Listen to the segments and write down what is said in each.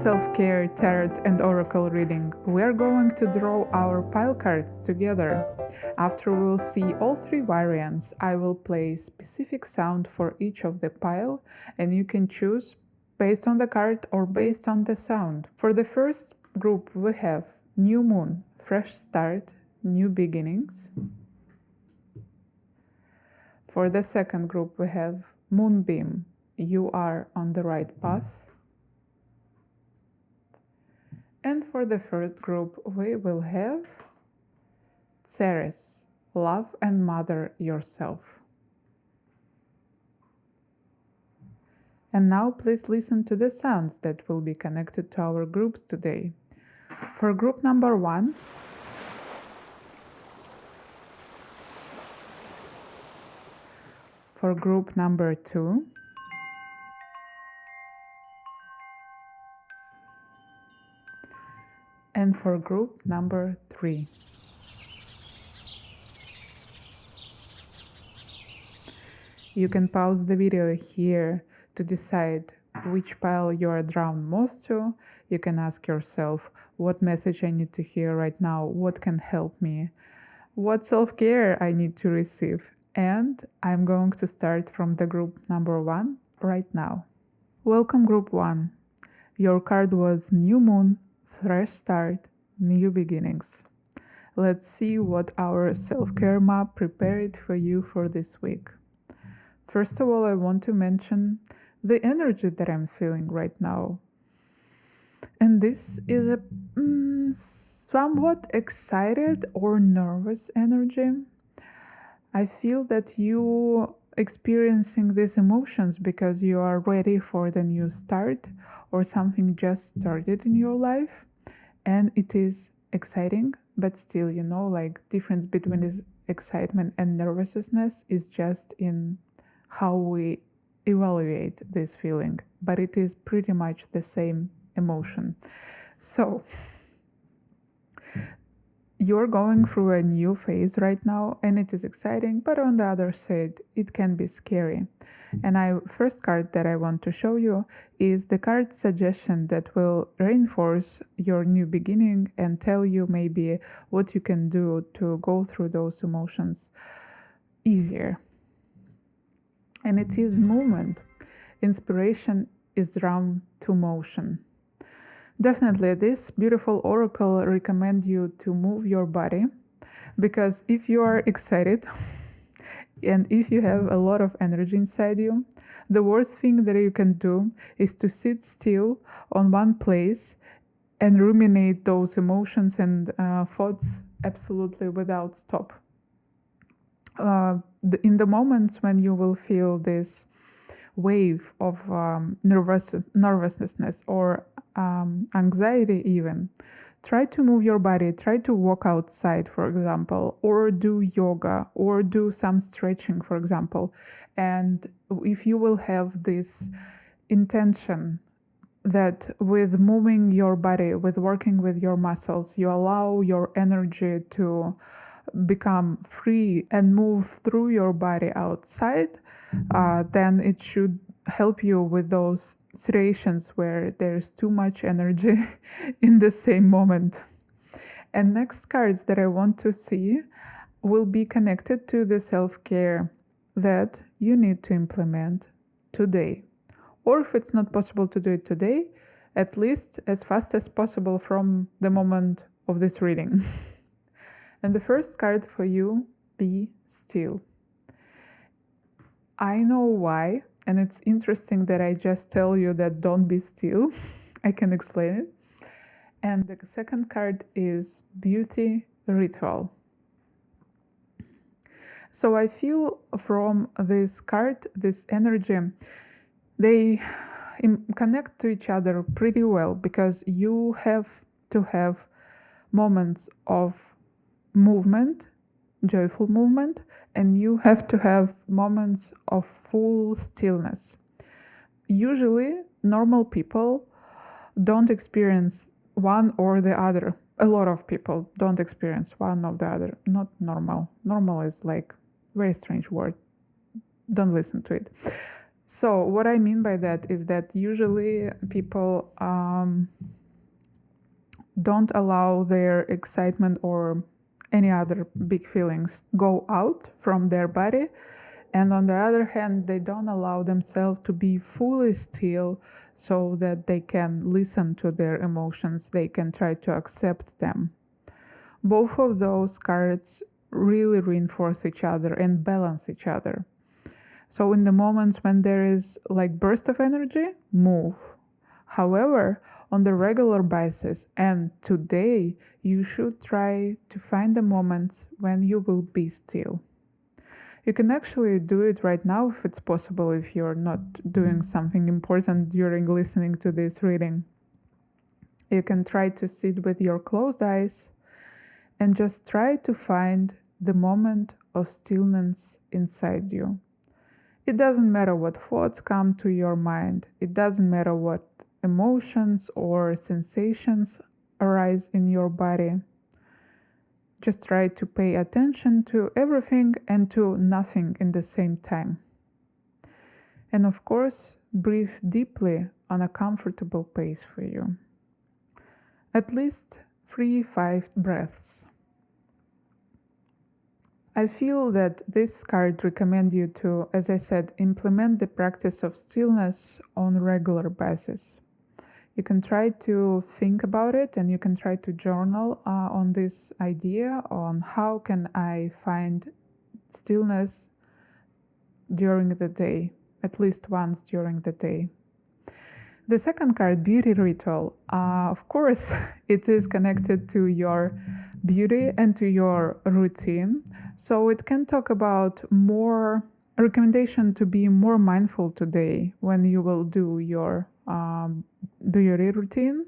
self-care tarot and oracle reading, we are going to draw our pile cards together. After we'll see all three variants, I will play specific sound for each of the pile, and you can choose based on the card or based on the sound. For the first group, we have New Moon, Fresh Start, New Beginnings. For the second group, we have Moonbeam, You Are on the Right Path. And for the third group, we will have Taurus, Love and Mother Yourself. And now please listen to the sounds that will be connected to our groups today. For group number 1, for group number 2, and for group number 3. You can pause the video here to decide which pile you are drawn most to. You can ask yourself, what message I need to hear right now? What can help me? What self-care I need to receive? And I'm going to start from the group number 1 right now. Welcome group 1. Your card was New Moon, Fresh Start, New Beginnings. Let's see what our self-care map prepared for you for this week. First of all, I want to mention the energy that I'm feeling right now. And this is a somewhat excited or nervous energy. I feel that you experiencing these emotions because you are ready for the new start or something just started in your life. And it is exciting, but still, like difference between this excitement and nervousness is just in how we evaluate this feeling, but it is pretty much the same emotion. So you're going through a new phase right now, and it is exciting, but on the other side, it can be scary. And first card that I want to show you is the card suggestion that will reinforce your new beginning and tell you maybe what you can do to go through those emotions easier. And it is movement. Inspiration is drawn to motion. Definitely, this beautiful oracle recommends you to move your body, because if you are excited and if you have a lot of energy inside you, the worst thing that you can do is to sit still on one place and ruminate those emotions and thoughts absolutely without stop. In the moments when you will feel this wave of nervousness or anxiety even, try to move your body, try to walk outside, for example, or do yoga or do some stretching, for example. And if you will have this intention that with moving your body, with working with your muscles, you allow your energy to become free and move through your body outside, then it should help you with those situations where there's too much energy in the same moment. And next cards that I want to see will be connected to the self-care that you need to implement today. Or if it's not possible to do it today, at least as fast as possible from the moment of this reading. And the first card for you, Be Still. I know why, and it's interesting that I just tell you that don't be still. I can explain it. And the second card is Beauty Ritual. So I feel from this card, this energy, they connect to each other pretty well, because you have to have moments of movement, joyful movement, and you have to have moments of full stillness. Usually, normal people don't experience one or the other. A lot of people don't experience one or the other. Not normal. Normal is like very strange word. Don't listen to it. So what I mean by that is that usually people don't allow their excitement or any other big feelings go out from their body, and on the other hand they don't allow themselves to be fully still so that they can listen to their emotions, they can try to accept them. Both of those cards really reinforce each other and balance each other. So in the moments when there is like burst of energy, move. However, on the regular basis and today, you should try to find the moments when you will be still. You can actually do it right now if it's possible, if you're not doing something important during listening to this reading. You can try to sit with your closed eyes and just try to find the moment of stillness inside you. It doesn't matter what thoughts come to your mind. It doesn't matter what emotions or sensations arise in your body. Just try to pay attention to everything and to nothing in the same time. And of course, breathe deeply on a comfortable pace for you. At least 3-5 breaths. I feel that this card recommends you to, as I said, implement the practice of stillness on a regular basis. You can try to think about it and you can try to journal on this idea on how can I find stillness during the day, at least once during the day. The second card, Beauty Ritual, of course, it is connected to your beauty and to your routine. So it can talk about more recommendation to be more mindful today when you will do your beauty routine.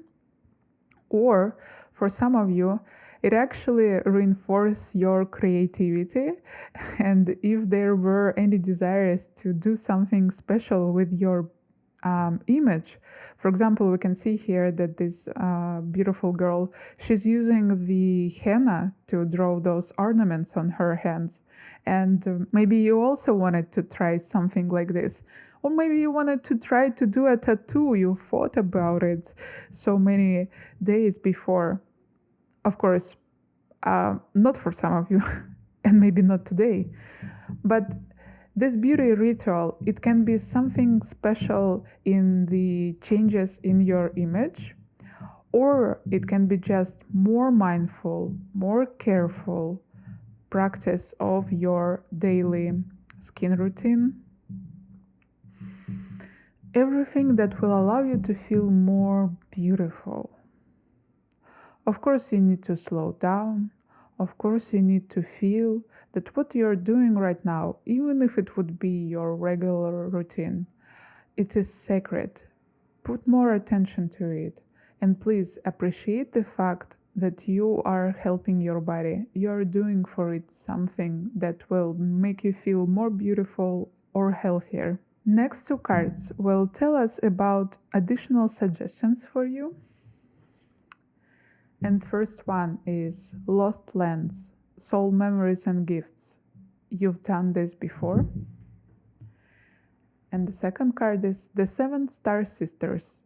Or for some of you, it actually reinforces your creativity. And if there were any desires to do something special with your image. For example, we can see here that this beautiful girl, she's using the henna to draw those ornaments on her hands. And maybe you also wanted to try something like this. Or maybe you wanted to try to do a tattoo. You thought about it so many days before. Of course, not for some of you, and maybe not today. But this beauty ritual, it can be something special in the changes in your image, or it can be just more mindful, more careful practice of your daily skin routine. Everything that will allow you to feel more beautiful. Of course, you need to slow down. Of course, you need to feel that what you're doing right now, even if it would be your regular routine, it is sacred. Put more attention to it. And please appreciate the fact that you are helping your body. You're doing for it something that will make you feel more beautiful or healthier. Next two cards will tell us about additional suggestions for you. And first one is Lost Lands, Soul Memories and Gifts. You've done this before. And the second card is the Seven Star Sisters,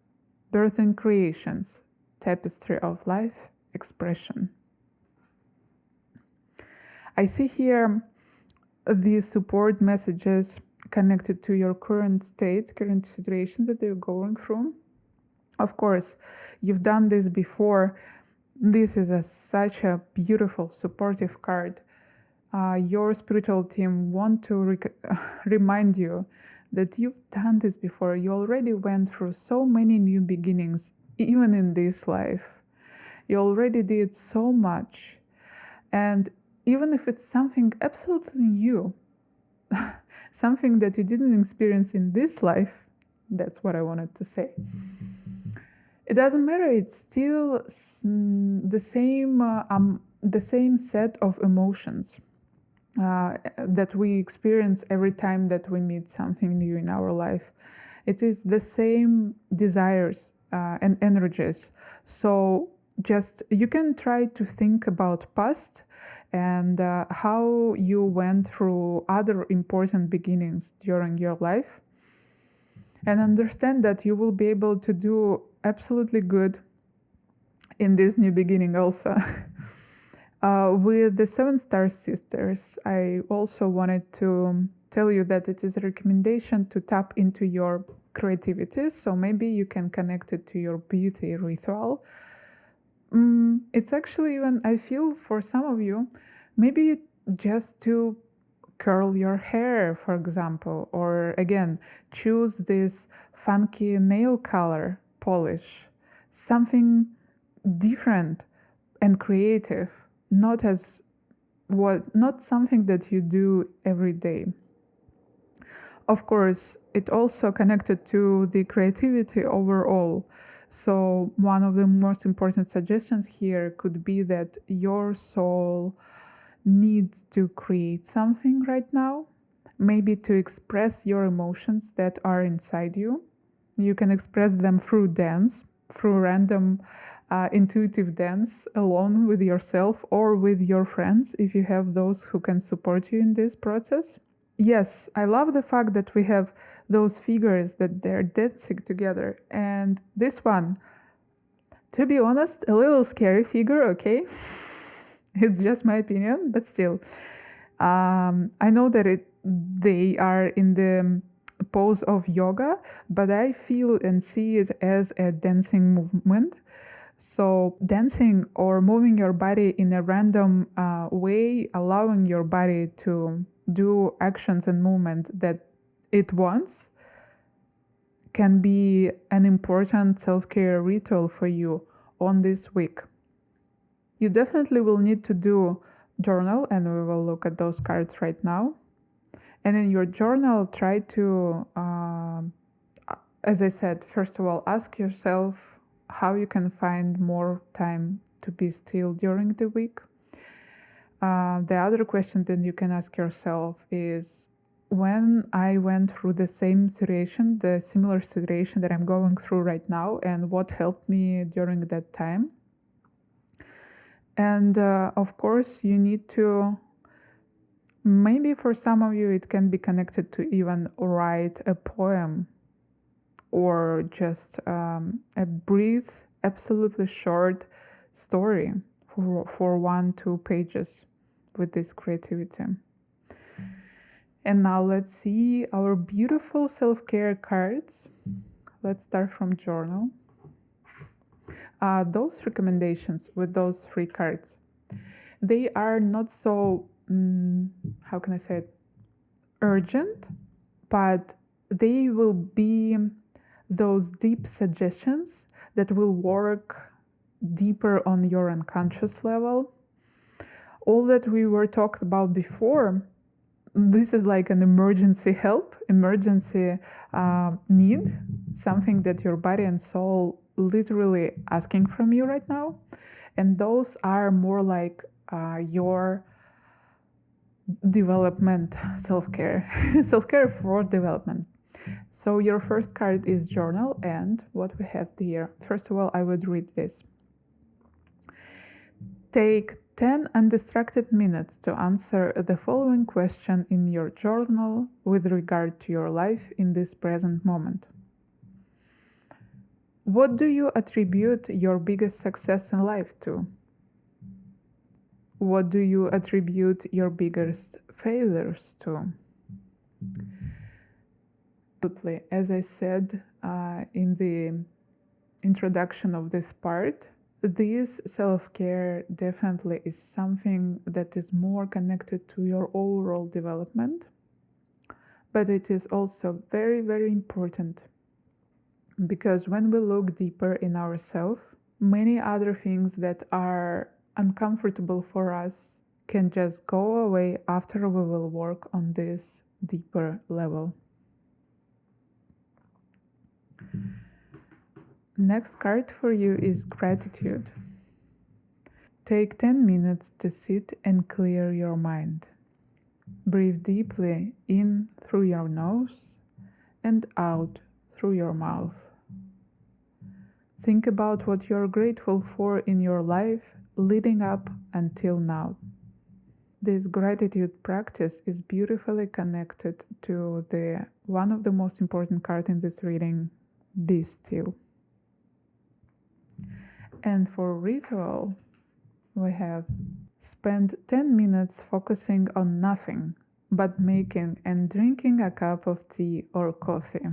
Birth and Creations, Tapestry of Life, Expression. I see here the support messages connected to your current state, current situation that you're going through. Of course, you've done this before. This is such a beautiful, supportive card. Your spiritual team want to remind you that you've done this before. You already went through so many new beginnings, even in this life. You already did so much. And even if it's something absolutely new, something that you didn't experience in this life, that's what I wanted to say. It doesn't matter. It's still the same set of emotions that we experience every time that we meet something new in our life. It is the same desires and energies. So just you can try to think about past and how you went through other important beginnings during your life. And understand that you will be able to do absolutely good in this new beginning also. With the 7 star sisters, I also wanted to tell you that it is a recommendation to tap into your creativity. So maybe you can connect it to your beauty ritual. It's actually, even I feel for some of you, maybe just to curl your hair, for example, or again, choose this funky nail color polish, something different and creative, not something that you do every day. Of course, it also connected to the creativity overall. So one of the most important suggestions here could be that your soul needs to create something right now, maybe to express your emotions that are inside you. You can express them through dance, through random intuitive dance alone with yourself or with your friends if you have those who can support you in this process. Yes, I love the fact that we have those figures that they're dancing together. And this one, to be honest, a little scary figure, okay? It's just my opinion, but still. I know that they are in the pose of yoga, but I feel and see it as a dancing movement. So dancing or moving your body in a random way, allowing your body to do actions and movement that it wants, can be an important self-care ritual for you on this week. You definitely will need to do journal, and we will look at those cards right now. And in your journal, try to, as I said, first of all, ask yourself how you can find more time to be still during the week. The other question that you can ask yourself is, when I went through the same situation, the similar situation that I'm going through right now, and what helped me during that time. And of course, you need to, maybe for some of you, it can be connected to even write a poem or just a brief, absolutely short story for 1-2 pages with this creativity. And now let's see our beautiful self-care cards. Let's start from journal. Those recommendations with those 3 cards, they are not so, how can I say it, urgent, but they will be those deep suggestions that will work deeper on your unconscious level. All that we were talked about before, this is like an emergency help, emergency need, something that your body and soul literally asking from you right now. And those are more like your development self-care, self-care for development. So your first card is journal, and what we have here, first of all, I would read this. Take 10 undistracted minutes to answer the following question in your journal with regard to your life in this present moment. What do you attribute your biggest success in life to? What do you attribute your biggest failures to? As I said in the introduction of this part, this self-care definitely is something that is more connected to your overall development, but it is also very, very important, because when we look deeper in ourselves, many other things that are uncomfortable for us can just go away after we will work on this deeper level. Next card for you is gratitude. Take 10 minutes to sit and clear your mind. Breathe deeply in through your nose and out through your mouth. Think about what you're grateful for in your life leading up until now. this gratitude practice is beautifully connected to the one of the most important cards in this reading, Be Still. And for ritual, we have spend 10 minutes focusing on nothing but making and drinking a cup of tea or coffee.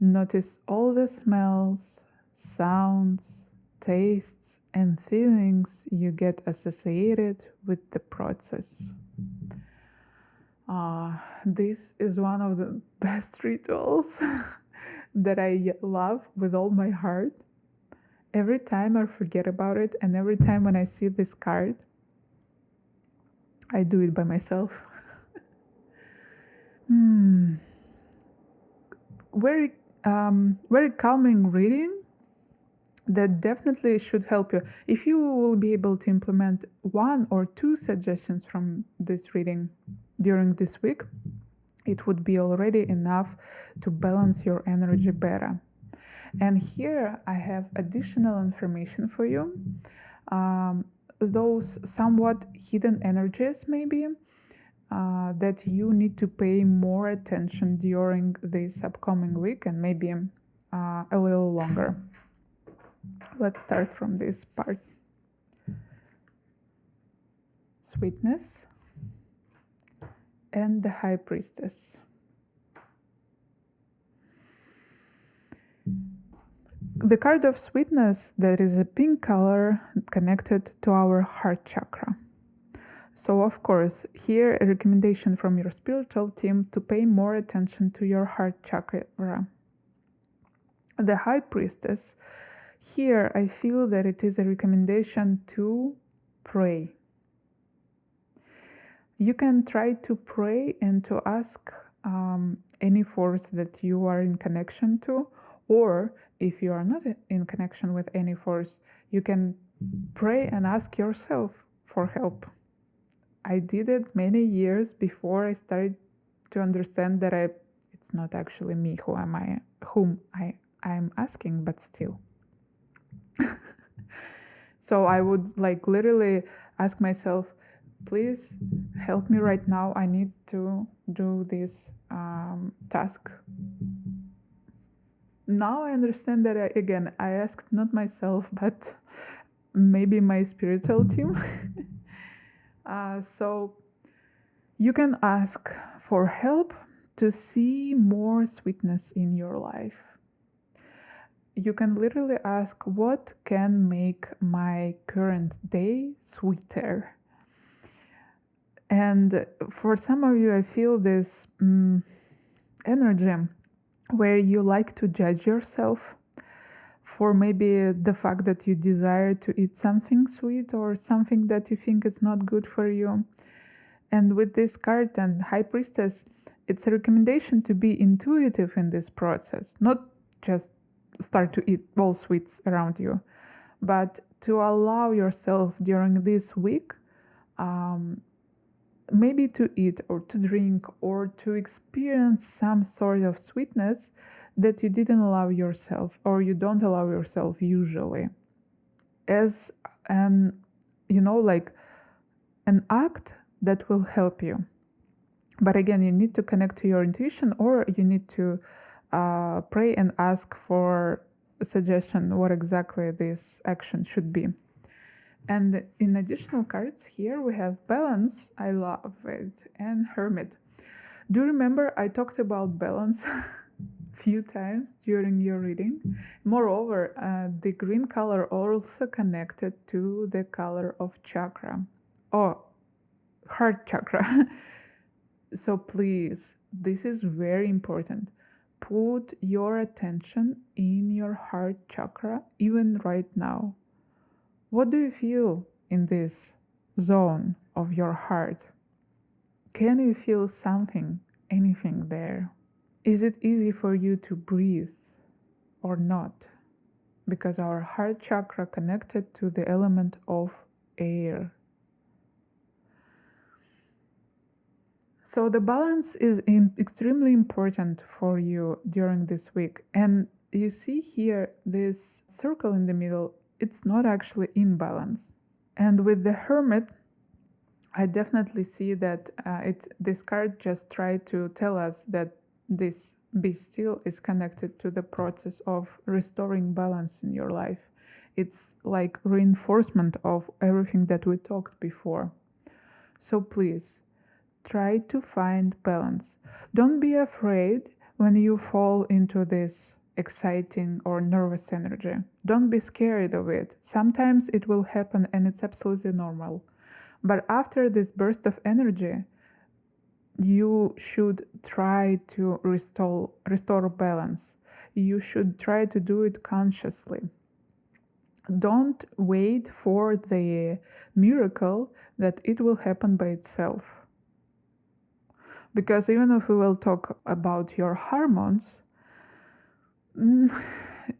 Notice all the smells, sounds, tastes, and feelings you get associated with the process. This is one of the best rituals that I love with all my heart. Every time I forget about it, and every time when I see this card, I do it by myself. Very calming reading that definitely should help you. If you will be able to implement 1 or 2 suggestions from this reading during this week, it would be already enough to balance your energy better. And here I have additional information for you. Those somewhat hidden energies maybe that you need to pay more attention during this upcoming week and maybe a little longer. Let's start from this part. Sweetness and the High Priestess. The card of sweetness, that is a pink color connected to our heart chakra. So of course, here a recommendation from your spiritual team to pay more attention to your heart chakra. The High Priestess, here I feel that it is a recommendation to pray. You can try to pray and to ask any force that you are in connection to, or if you are not in connection with any force, you can pray and ask yourself for help. I did it many years before I started to understand that it's not actually me whom I'm asking, but still. So I would literally ask myself, please help me right now. I need to do this task. Now I understand that I asked not myself, but maybe my spiritual team. So you can ask for help to see more sweetness in your life. You can literally ask, what can make my current day sweeter? And for some of you, I feel this energy where you like to judge yourself for maybe the fact that you desire to eat something sweet or something that you think is not good for you. And with this card and High Priestess, it's a recommendation to be intuitive in this process, not just start to eat all sweets around you, but to allow yourself during this week maybe to eat or to drink or to experience some sort of sweetness that you didn't allow yourself or you don't allow yourself usually, as an act that will help you. But again, you need to connect to your intuition, or you need to pray and ask for a suggestion what exactly this action should be. And in additional cards here we have Balance, I love it, and Hermit. Do you remember I talked about balance few times during your reading? Moreover, the green color also connected to the color of chakra, or heart chakra. So please, this is very important. Put your attention in your heart chakra, even right now. What do you feel in this zone of your heart? Can you feel something, anything there? Is it easy for you to breathe or not? Because our heart chakra connected to the element of air. So the balance is extremely important for you during this week. And you see here this circle in the middle, it's not actually in balance. And with the Hermit, I definitely see that this card just tried to tell us that this be still is connected to the process of restoring balance in your life. It's like reinforcement of everything that we talked before. So please try to find balance. Don't be afraid when you fall into this exciting or nervous energy. Don't be scared of it. Sometimes it will happen and it's absolutely normal. But after this burst of energy, you should try to restore balance. You should try to do it consciously. Don't wait for the miracle that it will happen by itself. Because even if we will talk about your hormones,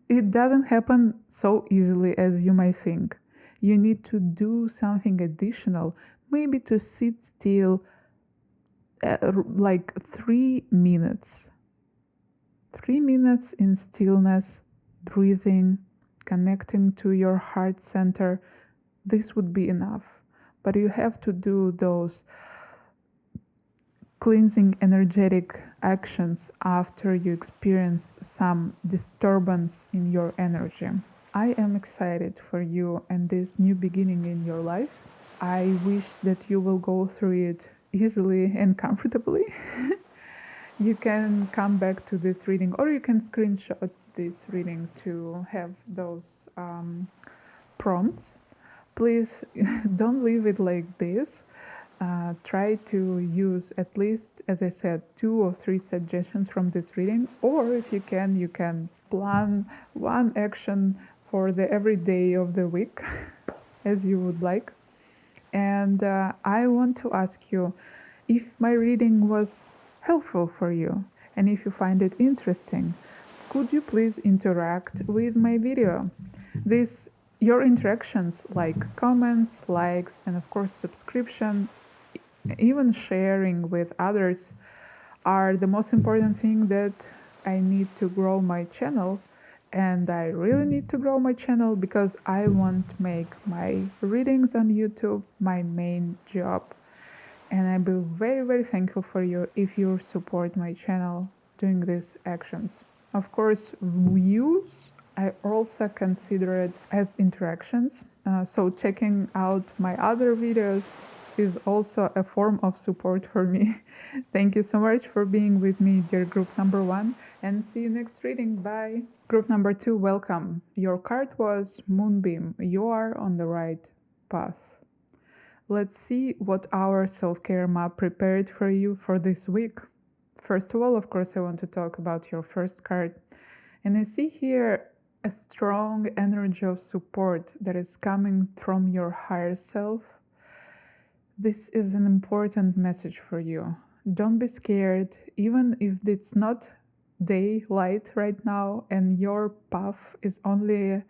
it doesn't happen so easily as you might think. You need to do something additional, maybe to sit still like 3 minutes. 3 minutes in stillness, breathing, connecting to your heart center. This would be enough. But you have to do those cleansing energetic actions after you experience some disturbance in your energy. I am excited for you and this new beginning in your life. I wish that you will go through it easily and comfortably. You can come back to this reading, or you can screenshot this reading to have those prompts. Please don't leave it like this. Try to use at least, as I said, 2 or 3 suggestions from this reading, or if you can plan one action for the every day of the week as you would like. And I want to ask you if my reading was helpful for you and if you find it interesting, could you please interact with my video? Your interactions like comments, likes, and of course subscription, even sharing with others are the most important thing that I need to grow my channel. And I really need to grow my channel because I want to make my readings on YouTube my main job. And I'll be very, very thankful for you if you support my channel doing these actions. Of course, views, I also consider it as interactions. So checking out my other videos is also a form of support for me. Thank you so much for being with me, dear group number 1, and see you next reading. Bye. Group number 2, welcome. Your card was Moonbeam. You are on the right path. Let's see what our self-care map prepared for you for this week. First of all, of course, I want to talk about your first card. And I see here a strong energy of support that is coming from your higher self. This is an important message for you. Don't be scared, even if it's not daylight right now and your path is only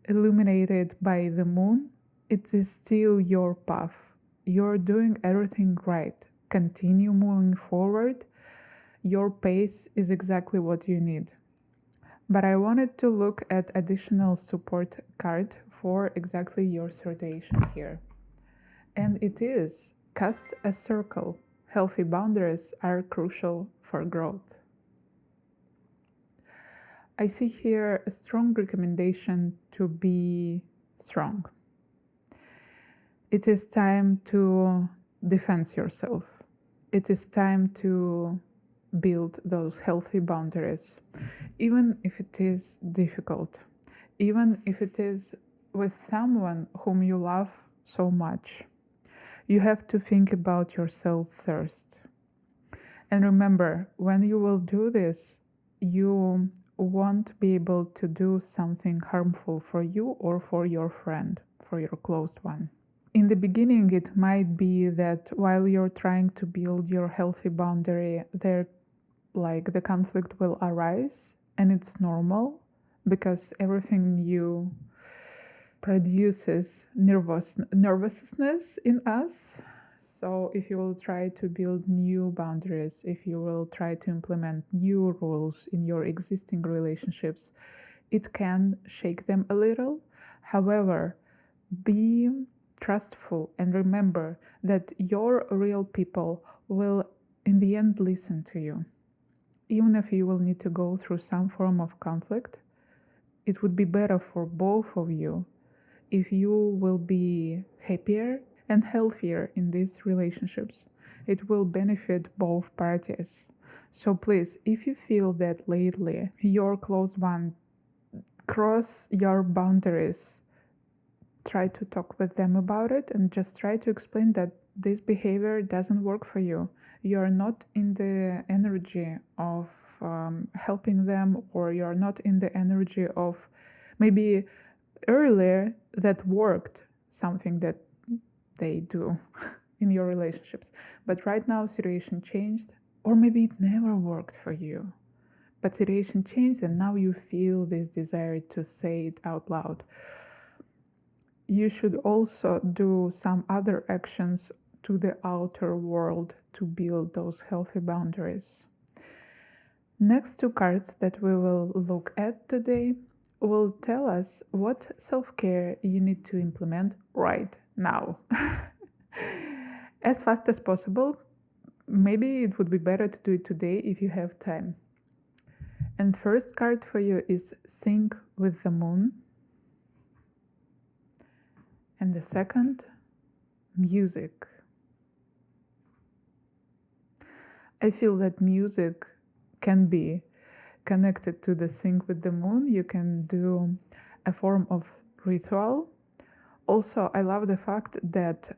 illuminated by the moon. It is still your path. You're doing everything right. Continue moving forward. Your pace is exactly what you need. But I wanted to look at additional support card for exactly your situation here. And it is cast a circle. Healthy boundaries are crucial for growth. I see here a strong recommendation to be strong. It is time to defend yourself. It is time to build those healthy boundaries, even if it is difficult, even if it is with someone whom you love so much. You have to think about yourself first. And remember, when you will do this, you won't be able to do something harmful for you or for your friend, for your close one. In the beginning, it might be that while you're trying to build your healthy boundary, the conflict will arise, and it's normal because everything new produces nervousness in us. So if you will try to build new boundaries, if you will try to implement new rules in your existing relationships, it can shake them a little. However, be trustful, and remember that your real people will in the end listen to you. Even if you will need to go through some form of conflict, it would be better for both of you if you will be happier and healthier in these relationships. It will benefit both parties. So please, if you feel that lately your close one cross your boundaries, try to talk with them about it and just try to explain that this behavior doesn't work for you. You're not in the energy of helping them, or you're not in the energy of maybe earlier that worked something that they do in your relationships. But right now, situation changed, or maybe it never worked for you. But situation changed, and now you feel this desire to say it out loud. You should also do some other actions to the outer world to build those healthy boundaries. Next two cards that we will look at today will tell us what self-care you need to implement right now. As fast as possible. Maybe it would be better to do it today if you have time. And first card for you is Sync with the Moon. And the second, Music. I feel that music can be connected to the Sync with the Moon. You can do a form of ritual. Also, I love the fact that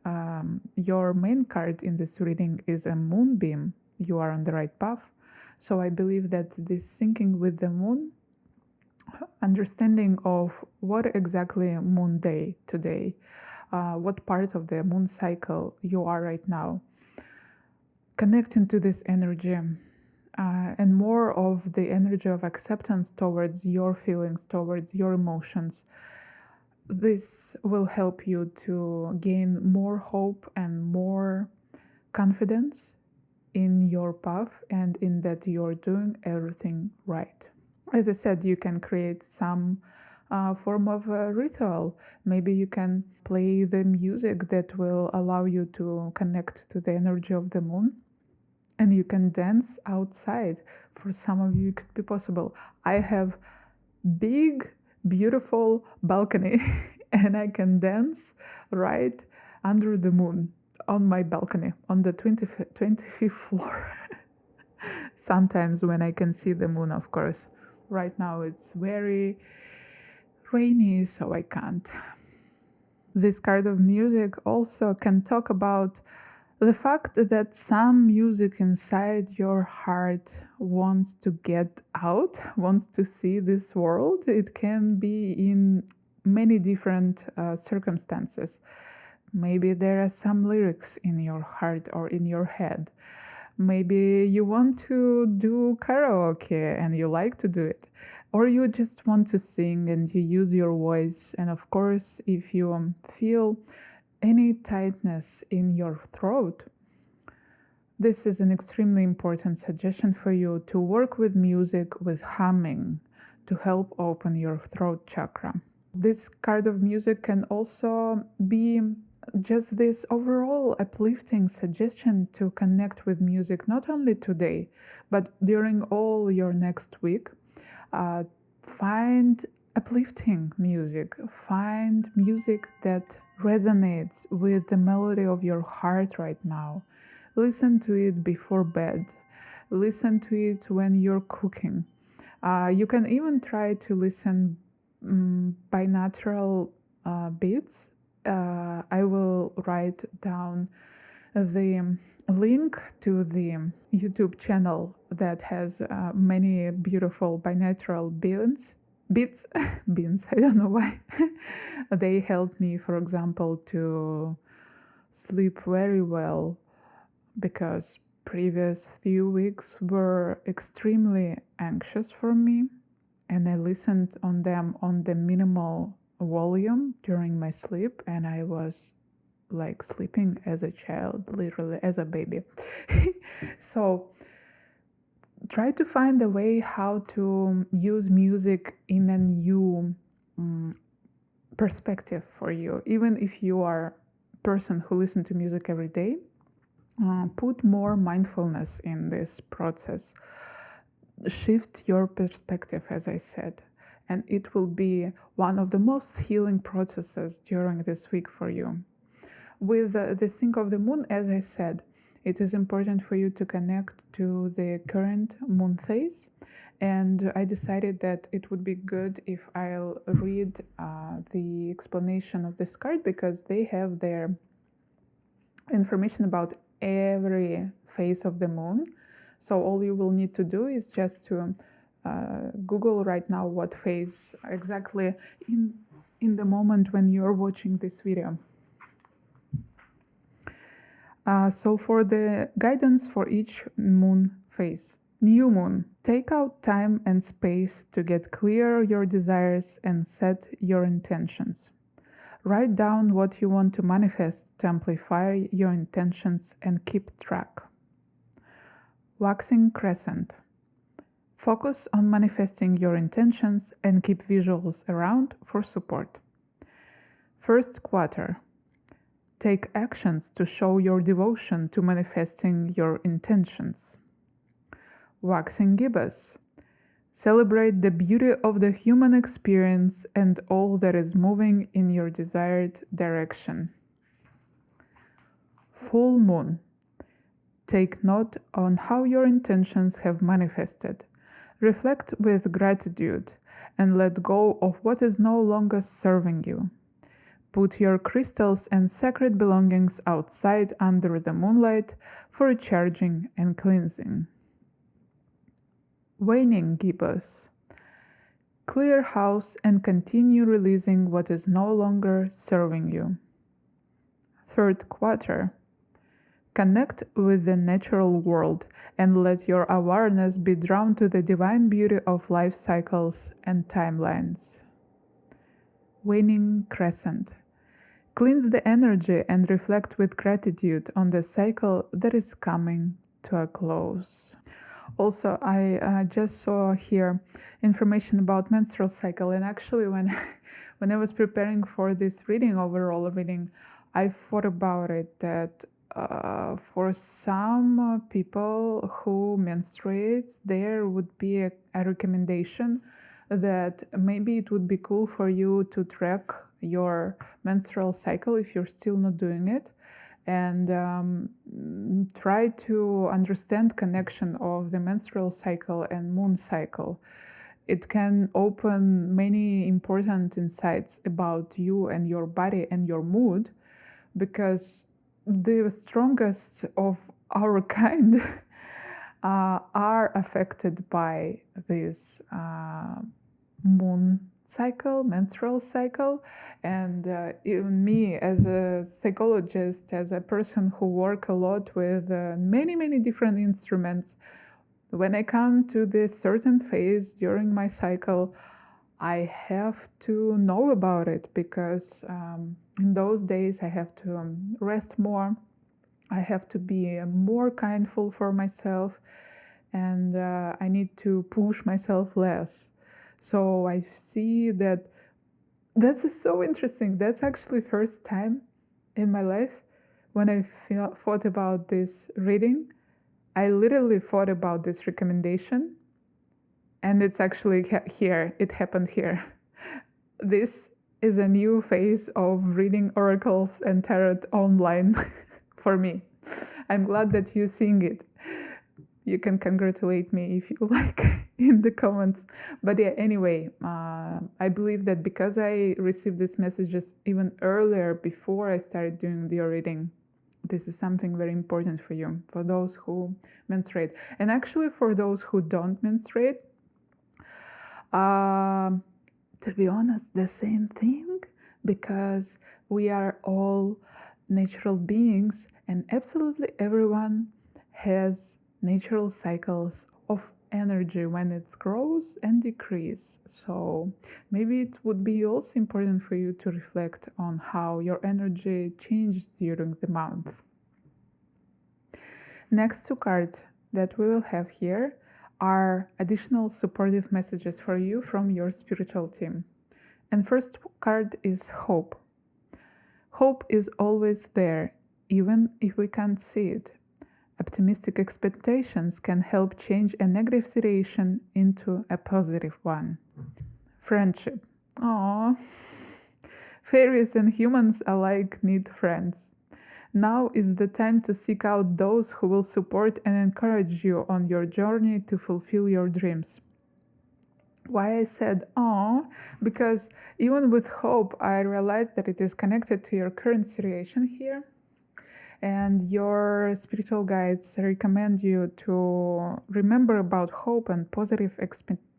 your main card in this reading is a moonbeam. You are on the right path. So I believe that this syncing with the moon, understanding of what exactly moon day today, what part of the moon cycle you are right now, connecting to this energy, and more of the energy of acceptance towards your feelings, towards your emotions. This will help you to gain more hope and more confidence in your path and in that you're doing everything right. As I said, you can create some form of a ritual. Maybe you can play the music that will allow you to connect to the energy of the moon. And you can dance outside. For some of you, it could be possible. I have big, beautiful balcony and I can dance right under the moon on my balcony on the 25th floor. Sometimes when I can see the moon, of course. Right now it's very rainy, so I can't. This card of music also can talk about the fact that some music inside your heart wants to get out, wants to see this world. It can be in many different circumstances. Maybe there are some lyrics in your heart or in your head. Maybe you want to do karaoke and you like to do it. Or you just want to sing and you use your voice. And of course, if you feel any tightness in your throat, this is an extremely important suggestion for you to work with music, with humming, to help open your throat chakra. This card of music can also be just this overall uplifting suggestion to connect with music, not only today, but during all your next week. Find uplifting music, find music that resonates with the melody of your heart right now. Listen to it before bed. Listen to it when you're cooking. You can even try to listen by natural beats. I will write down the link to the YouTube channel that has many beautiful binaural beats. Beans, I don't know why. They help me, for example, to sleep very well, because previous few weeks were extremely anxious for me, and I listened on them on the minimal volume during my sleep, and I was like sleeping as a child, literally as a baby. So try to find a way how to use music in a new perspective for you, even if you are person who listens to music every day, put more mindfulness in this process. Shift your perspective, as I said, and it will be one of the most healing processes during this week for you. With the sync of the moon, as I said, it is important for you to connect to the current moon phase. And I decided that it would be good if I'll read the explanation of this card, because they have their information about every phase of the moon. So all you will need to do is just to Google right now what phase exactly in the moment when you're watching this video. So for the guidance for each moon phase. New moon, take out time and space to get clear your desires and set your intentions. Write down what you want to manifest to amplify your intentions and keep track. Waxing crescent. Focus on manifesting your intentions and keep visuals around for support. First quarter. Take actions to show your devotion to manifesting your intentions. Waxing gibbous. Celebrate the beauty of the human experience and all that is moving in your desired direction. Full moon. Take note on how your intentions have manifested. Reflect with gratitude and let go of what is no longer serving you. Put your crystals and sacred belongings outside under the moonlight for recharging and cleansing. Waning gibbous. Clear house and continue releasing what is no longer serving you. Third quarter. Connect with the natural world and let your awareness be drawn to the divine beauty of life cycles and timelines. Waning crescent. Cleanse the energy and reflect with gratitude on the cycle that is coming to a close. Also, I just saw here information about menstrual cycle, and actually when I was preparing for this overall reading, I thought about it that for some people who menstruate, there would be a recommendation that maybe it would be cool for you to track your menstrual cycle if you're still not doing it, and try to understand connection of the menstrual cycle and moon cycle. It can open many important insights about you and your body and your mood, because the strongest of our kind are affected by this moon cycle, menstrual cycle. And even me, as a psychologist, as a person who work a lot with many different instruments, when I come to this certain phase during my cycle, I have to know about it, because in those days I have to rest more, I have to be more kindful for myself, and I need to push myself less. So I see that this is so interesting. That's actually first time in my life when I thought about this reading. I literally thought about this recommendation, and it's actually here. It happened here. This is a new phase of reading oracles and tarot online for me. I'm glad that you're seeing it. You can congratulate me if you like in the comments. But yeah, anyway, I believe that because I received these messages even earlier, before I started doing the reading, this is something very important for you, for those who menstruate. And actually for those who don't menstruate, to be honest, the same thing, because we are all natural beings, and absolutely everyone has natural cycles of energy when it grows and decreases. So maybe it would be also important for you to reflect on how your energy changes during the month. Next two cards that we will have here are additional supportive messages for you from your spiritual team. And first card is hope. Hope is always there, even if we can't see it. Optimistic expectations can help change a negative situation into a positive one. Friendship. Aww. Fairies and humans alike need friends. Now is the time to seek out those who will support and encourage you on your journey to fulfill your dreams. Why I said "oh," because even with hope, I realized that it is connected to your current situation here, and your spiritual guides recommend you to remember about hope and positive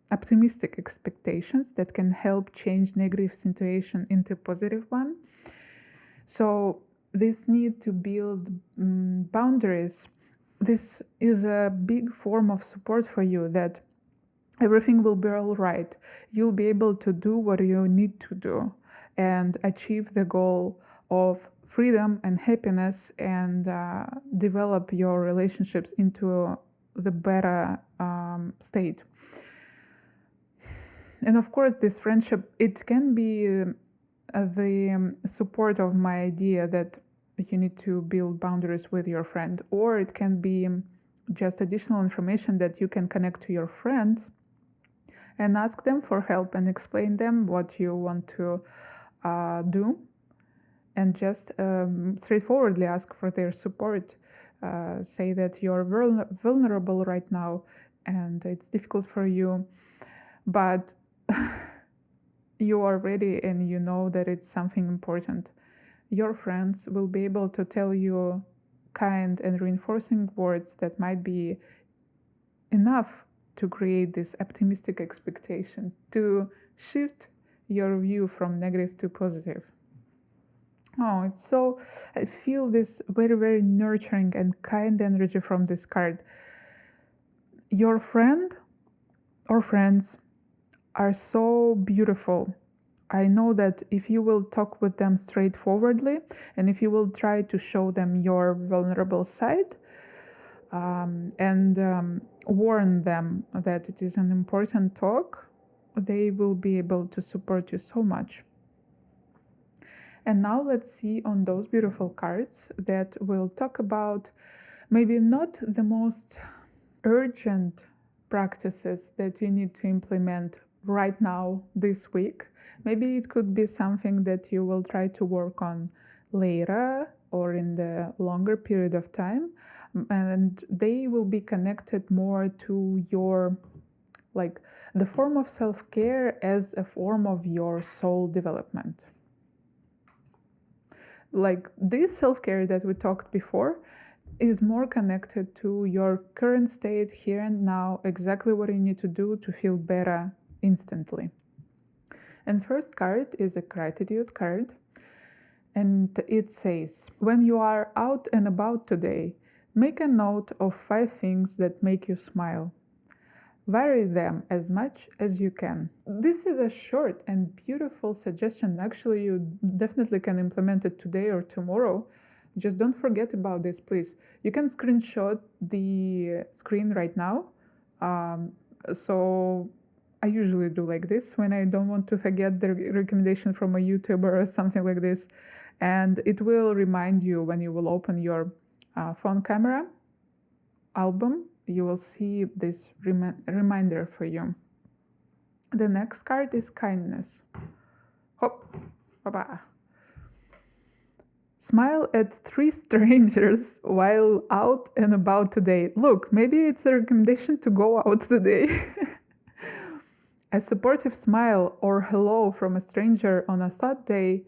optimistic expectations that can help change negative situation into positive one. So this need to build boundaries. This is a big form of support for you, that everything will be all right. You'll be able to do what you need to do and achieve the goal of freedom and happiness, and develop your relationships into the better state. And of course, this friendship, it can be the support of my idea that you need to build boundaries with your friend, or it can be just additional information that you can connect to your friends and ask them for help and explain them what you want to do, and just straightforwardly ask for their support. Say that you're vulnerable right now and it's difficult for you, but you are ready and you know that it's something important. Your friends will be able to tell you kind and reinforcing words that might be enough to create this optimistic expectation, to shift your view from negative to positive. Oh, it's so, I feel this very, very nurturing and kind energy from this card. Your friend or friends are so beautiful. I know that if you will talk with them straightforwardly, and if you will try to show them your vulnerable side, and warn them that it is an important talk, they will be able to support you so much. And now let's see on those beautiful cards that will talk about maybe not the most urgent practices that you need to implement right now this week. Maybe it could be something that you will try to work on later or in the longer period of time, and they will be connected more to your, like, the form of self-care as a form of your soul development. Like this self-care that we talked before is more connected to your current state here and now, exactly what you need to do to feel better instantly. And first card is a gratitude card, and it says, when you are out and about today, make a note of 5 things that make you smile. Vary them as much as you can. This is a short and beautiful suggestion. Actually, you definitely can implement it today or tomorrow. Just don't forget about this, please. You can screenshot the screen right now. So I usually do like this when I don't want to forget the recommendation from a YouTuber or something like this. And it will remind you when you will open your phone camera album. You will see this reminder for you. The next card is kindness. Hop, baba. Smile at 3 strangers while out and about today. Look, maybe it's a recommendation to go out today. A supportive smile or hello from a stranger on a thought day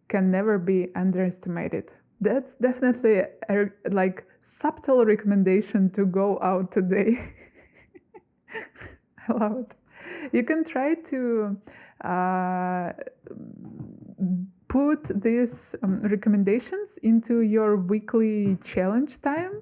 can never be underestimated. That's definitely a subtle recommendation to go out today. I love it. You can try to put these recommendations into your weekly challenge time,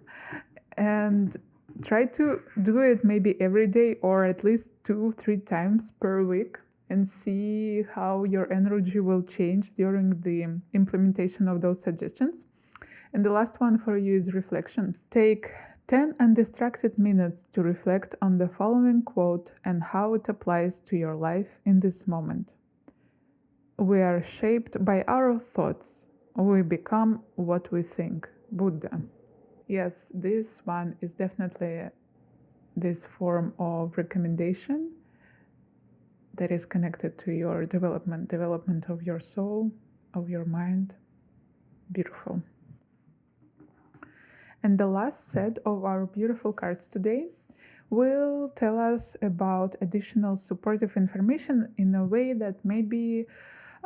and try to do it maybe every day or at least 2-3 times per week, and see how your energy will change during the implementation of those suggestions. And the last one for you is reflection. Take 10 undistracted minutes to reflect on the following quote and how it applies to your life in this moment. We are shaped by our thoughts. We become what we think. Buddha. Yes, this one is definitely this form of recommendation that is connected to your development of your soul, of your mind. Beautiful. And the last set of our beautiful cards today will tell us about additional supportive information in a way that maybe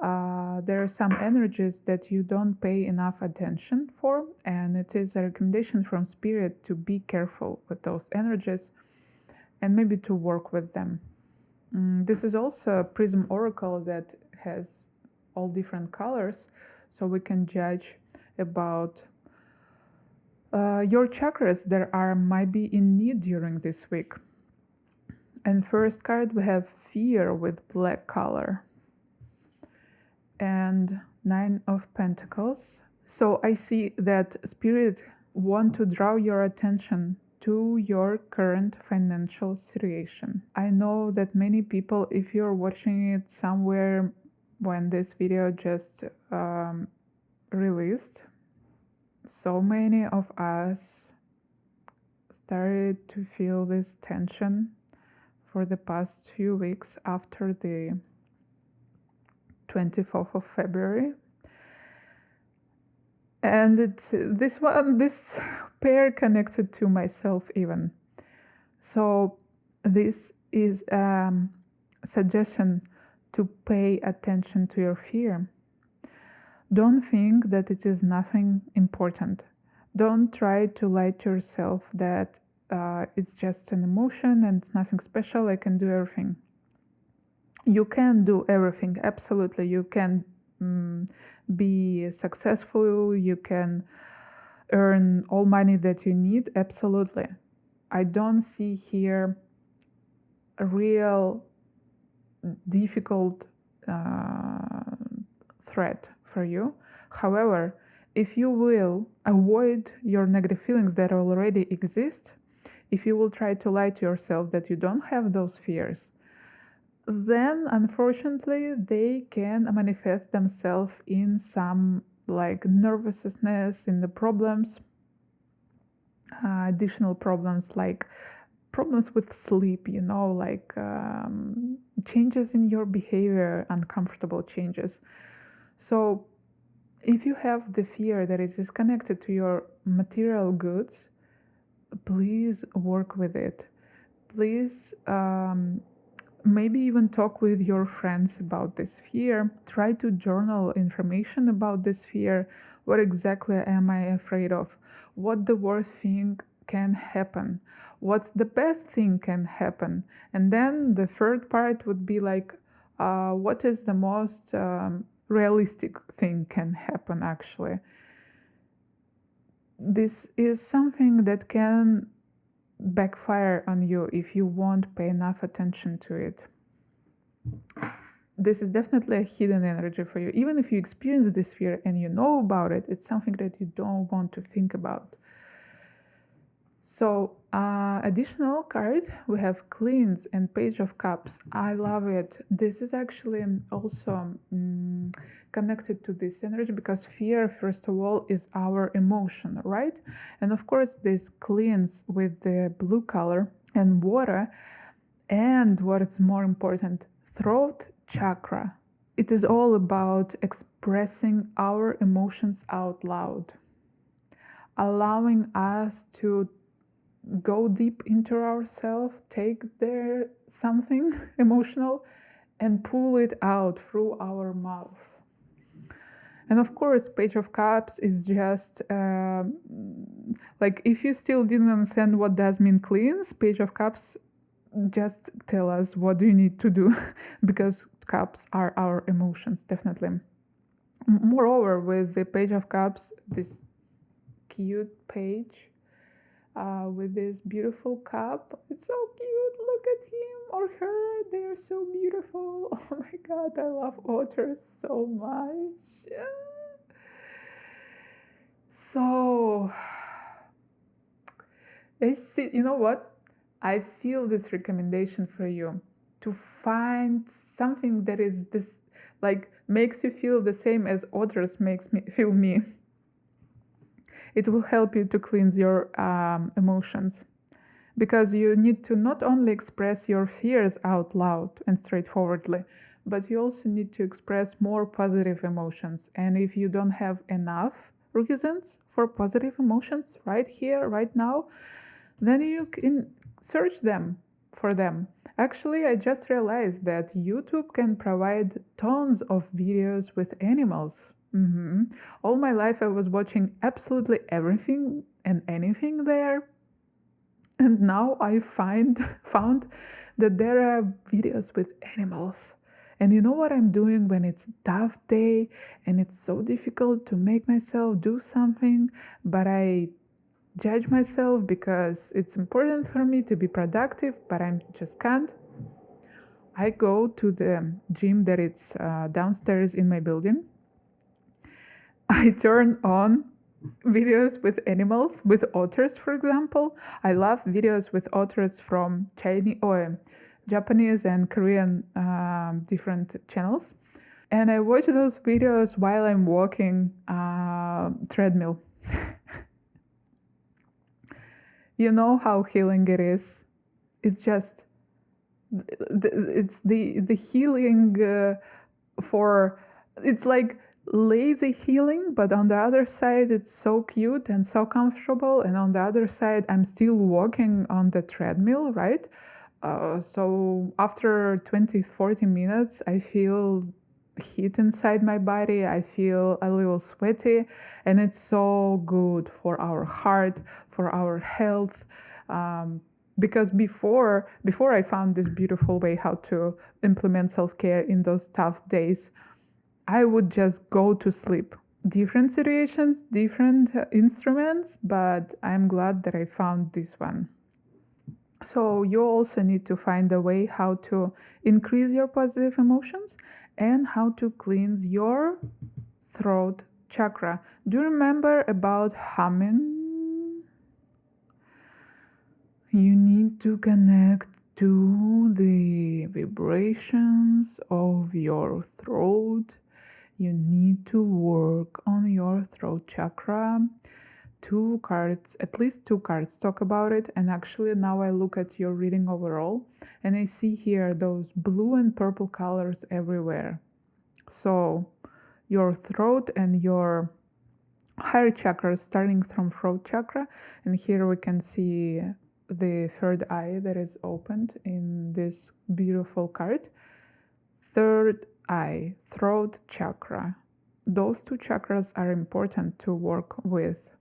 there are some energies that you don't pay enough attention for, and it is a recommendation from Spirit to be careful with those energies and maybe to work with them. This is also a Prism Oracle that has all different colors, so we can judge about your chakras that are might be in need during this week. And first card we have Fear with black color and Nine of Pentacles. So I see that Spirit want to draw your attention to your current financial situation. I know that many people, if you're watching it somewhere when this video just released, so many of us started to feel this tension for the past few weeks after the 24th of February. And it's this pair connected to myself even. So this is a suggestion to pay attention to your fear. Don't think that it is nothing important. Don't try to lie to yourself that it's just an emotion and it's nothing special. I can do everything. You can do everything, absolutely. You can be successful, you can earn all money that you need, absolutely. I don't see here a real difficult threat for you. However, if you will avoid your negative feelings that already exist, if you will try to lie to yourself that you don't have those fears, then unfortunately they can manifest themselves in some like nervousness, in the problems, additional problems like problems with sleep, like changes in your behavior, uncomfortable changes. So if you have the fear that is disconnected to your material goods, please work with it. Please maybe even talk with your friends about this fear. Try to journal information about this fear. What exactly am I afraid of? What the worst thing can happen? What's the best thing can happen? And then the third part would be like, what is the most realistic thing can happen actually? This is something that can backfire on you if you won't pay enough attention to it. This is definitely a hidden energy for you. Even if you experience this fear and you know about it, it's something that you don't want to think about. So additional card, we have Cleanse and Page of Cups. I love it. This is actually also connected to this energy because fear, first of all, is our emotion, right? And of course, this cleanse with the blue color and water, and what is more important, throat chakra. It is all about expressing our emotions out loud, allowing us to go deep into ourselves, take there something emotional and pull it out through our mouth. And of course, Page of Cups is just like, if you still didn't understand what does mean cleanse, Page of Cups just tell us what do you need to do because cups are our emotions, definitely. Moreover, with the Page of Cups, this cute page with this beautiful cup. It's so cute. Look at him or her. They are so beautiful. Oh my god, I love otters so much. So, I see, you know what? I feel this recommendation for you to find something that is this like makes you feel the same as others makes me feel me. It will help you to cleanse your emotions, because you need to not only express your fears out loud and straightforwardly, but you also need to express more positive emotions. And if you don't have enough reasons for positive emotions right here, right now, then you can search them for them. Actually, I just realized that YouTube can provide tons of videos with animals. All my life I was watching absolutely everything and anything there. And now I found that there are videos with animals. And you know what I'm doing when it's a tough day and it's so difficult to make myself do something, but I judge myself because it's important for me to be productive, but I just can't. I go to the gym that is downstairs in my building. I turn on videos with animals, with otters, for example. I love videos with otters from Chinese or Japanese and Korean different channels. And I watch those videos while I'm walking treadmill. You know how healing it is. It's just, it's the healing for, it's like lazy healing, but on the other side it's so cute and so comfortable, and on the other side I'm still walking on the treadmill, right? So after 20-40 minutes I feel heat inside my body, I feel a little sweaty, and it's so good for our heart, for our health. Because before I found this beautiful way how to implement self-care in those tough days, I would just go to sleep. Different situations, different instruments, but I'm glad that I found this one. So you also need to find a way how to increase your positive emotions and how to cleanse your throat chakra. Do you remember about humming? You need to connect to the vibrations of your throat. You need to work on your throat chakra. At least two cards talk about it. And actually now I look at your reading overall and I see here those blue and purple colors everywhere. So your throat and your higher chakras, starting from throat chakra, and here we can see the third eye that is opened in this beautiful card. Third eye, throat chakra. Those two chakras are important to work with.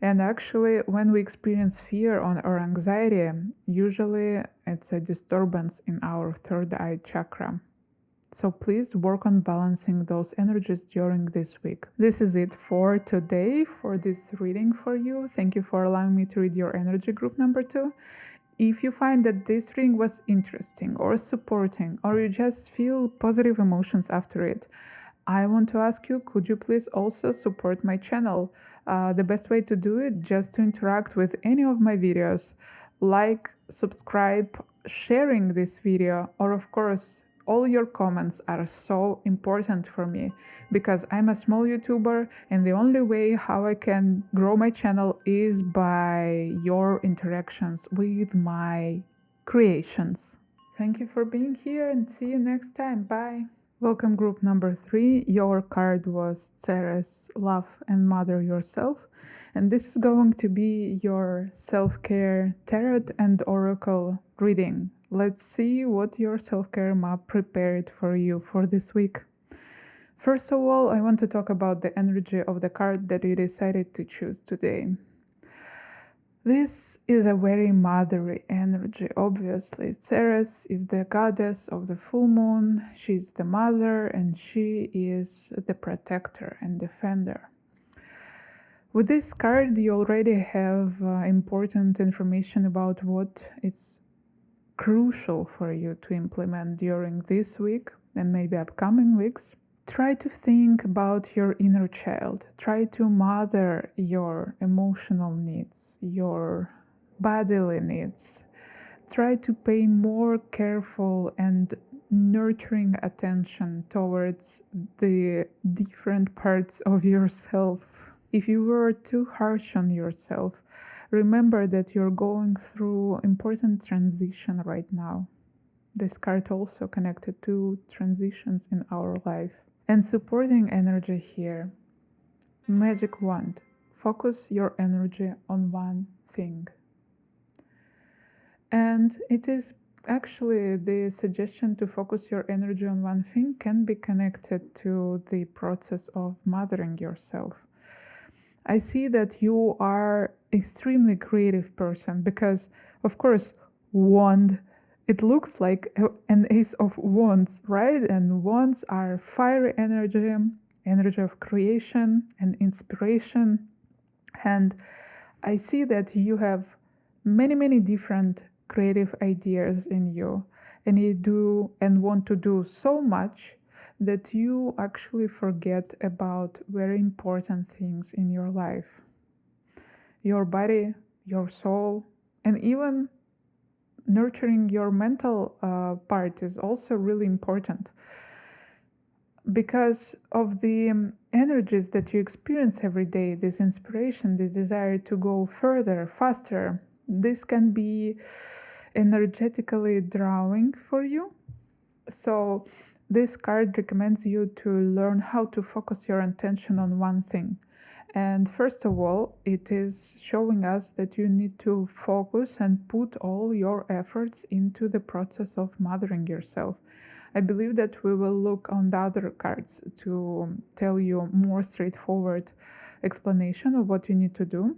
And actually, when we experience fear or anxiety, usually it's a disturbance in our third eye chakra. So please work on balancing those energies during this week. This is it for today, for this reading for you. Thank you for allowing me to read your energy group number 2. If you find that this reading was interesting or supporting, or you just feel positive emotions after it, I want to ask you, could you please also support my channel? The best way to do it, just to interact with any of my videos, like, subscribe, sharing this video, or of course, all your comments are so important for me, because I'm a small YouTuber and the only way how I can grow my channel is by your interactions with my creations. Thank you for being here and see you next time. Bye. Welcome group number 3. Your card was Ceres, Love and Mother Yourself. And this is going to be your self-care tarot and oracle reading. Let's see what your self-care map prepared for you for this week. First of all, I want to talk about the energy of the card that you decided to choose today. This is a very motherly energy, obviously. Ceres is the goddess of the full moon. She's the mother and she is the protector and defender. With this card, you already have important information about what is crucial for you to implement during this week and maybe upcoming weeks. Try to think about your inner child. Try to mother your emotional needs, your bodily needs. Try to pay more careful and nurturing attention towards the different parts of yourself. If you were too harsh on yourself, remember that you're going through important transition right now. This card also connected to transitions in our life. And supporting energy here. Magic wand. Focus your energy on one thing. And it is actually the suggestion to focus your energy on one thing can be connected to the process of mothering yourself. I see that you are extremely creative person because, of course, wand, it looks like an ace of wands, right? And wands are fiery energy, energy of creation and inspiration. And I see that you have many different creative ideas in you, and you do and want to do so much that you actually forget about very important things in your life. Your body, your soul, and even nurturing your mental part is also really important. Because of the energies that you experience every day, this inspiration, this desire to go further, faster, this can be energetically drawing for you. So this card recommends you to learn how to focus your attention on one thing. And first of all, it is showing us that you need to focus and put all your efforts into the process of mothering yourself. I believe that we will look on the other cards to tell you more straightforward explanation of what you need to do.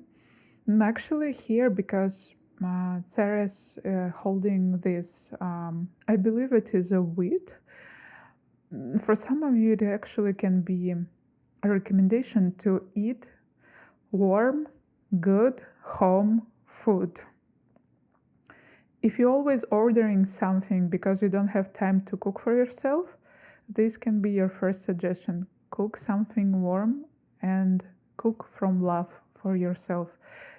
And actually here, because Sarah's holding this, I believe it is a wheat. For some of you, it actually can be a recommendation to eat warm, good, home food. If you're always ordering something because you don't have time to cook for yourself, this can be your first suggestion. Cook something warm and cook from love for yourself,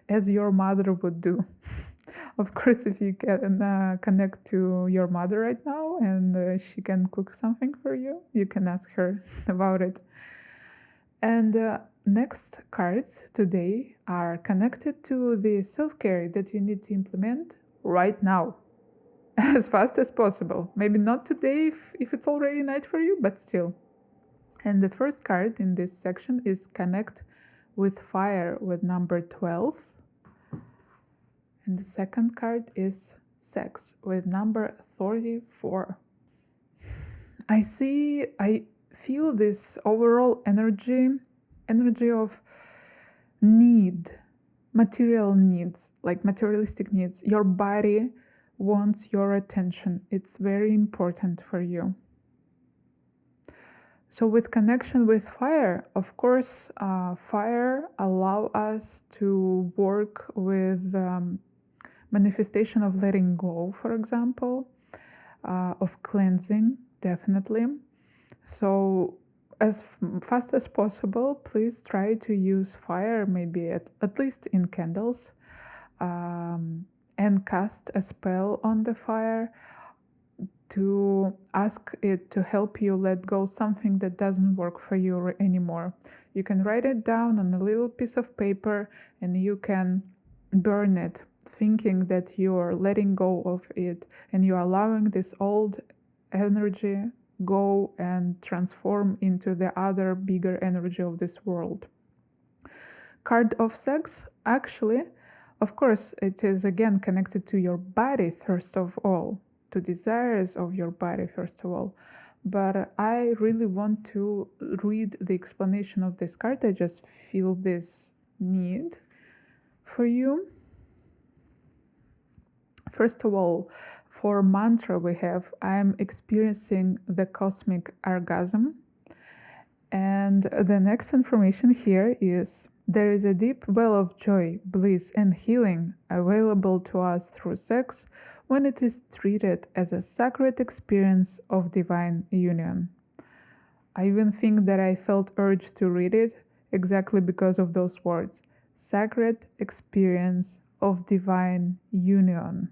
as your mother would do. Of course, if you can connect to your mother right now and she can cook something for you, you can ask her about it. And next cards today are connected to the self-care that you need to implement right now, as fast as possible. Maybe not today if it's already night for you, but still. And the first card in this section is Connect with Fire with number 12. And the second card is Sex with number 34. I feel this overall energy of need, material needs, like materialistic needs. Your body wants your attention. It's very important for you. So with connection with fire, of course, fire allow us to work with manifestation of letting go, for example, of cleansing, definitely. So as fast as possible, please try to use fire, maybe at least in candles, and cast a spell on the fire to ask it to help you let go something that doesn't work for you anymore. You can write it down on a little piece of paper and you can burn it, thinking that you're letting go of it and you're allowing this old energy go and transform into the other bigger energy of this world. Card of Sex, actually, of course, it is again connected to your body first of all, to desires of your body first of all. But I really want to read the explanation of this card. I just feel this need for you. First of all, for mantra we have, I am experiencing the cosmic orgasm. And the next information here is, there is a deep well of joy, bliss, and healing available to us through sex when it is treated as a sacred experience of divine union. I even think that I felt urged to read it exactly because of those words. Sacred experience of divine union.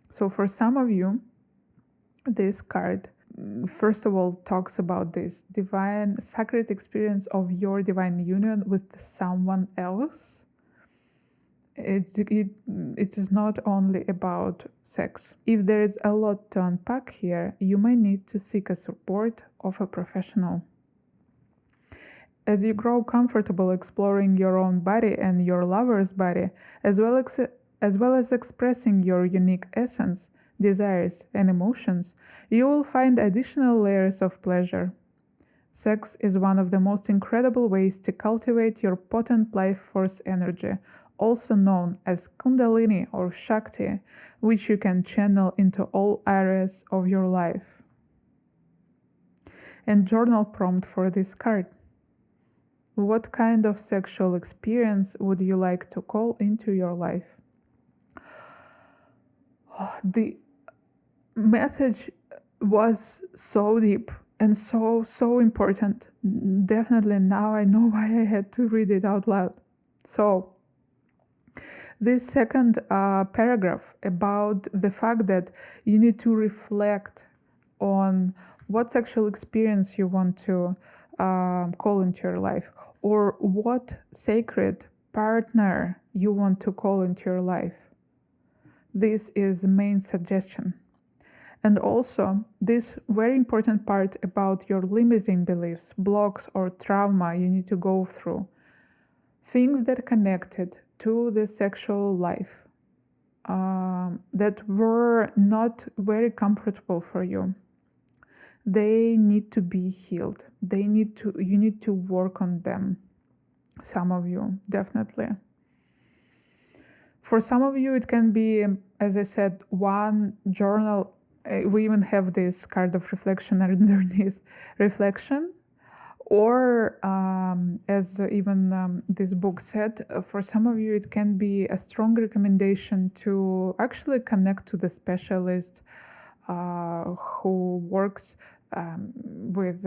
So for some of you, This card, first of all, talks about this divine, sacred experience of your divine union with someone else. It is not only about sex. If there is a lot to unpack here, you may need to seek a support of a professional. As you grow comfortable exploring your own body and your lover's body, as well as expressing your unique essence, desires, and emotions, you will find additional layers of pleasure. Sex is one of the most incredible ways to cultivate your potent life force energy, also known as Kundalini or Shakti, which you can channel into all areas of your life. And journal prompt for this card. What kind of sexual experience would you like to call into your life? The message was so deep and so important. Definitely now I know why I had to read it out loud. So this second paragraph about the fact that you need to reflect on what sexual experience you want to call into your life, or what sacred partner you want to call into your life. This is the main suggestion. And also, this very important part about your limiting beliefs, blocks, or trauma you need to go through. Things that are connected to the sexual life that were not very comfortable for you. They need to be healed. You need to work on them. Some of you, definitely. For some of you, it can be, as I said, one journal. We even have this card of reflection underneath. Reflection. Or, as even this book said, for some of you, it can be a strong recommendation to actually connect to the specialist who works with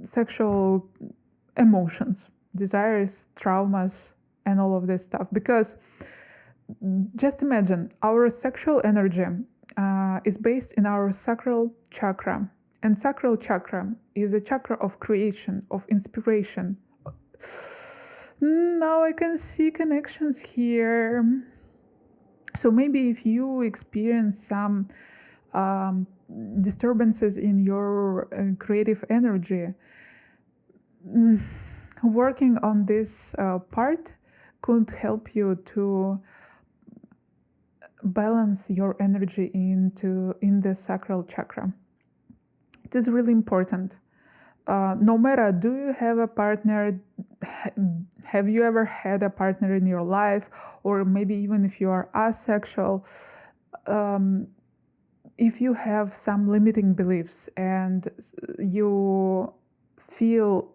sexual emotions, desires, traumas, and all of this stuff. Because just imagine, our sexual energy is based in our sacral chakra. And sacral chakra is a chakra of creation, of inspiration. Now I can see connections here. So maybe if you experience some disturbances in your creative energy, working on this part could help you to balance your energy in the sacral chakra. It is really important. No matter, do you have a partner? Have you ever had a partner in your life? Or maybe even if you are asexual, if you have some limiting beliefs and you feel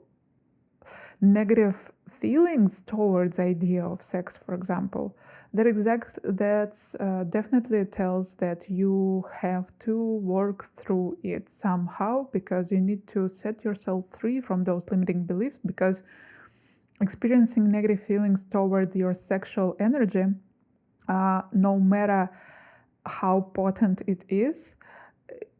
negative feelings towards the idea of sex, for example, that's definitely tells that you have to work through it somehow, because you need to set yourself free from those limiting beliefs, because experiencing negative feelings toward your sexual energy, no matter how potent it is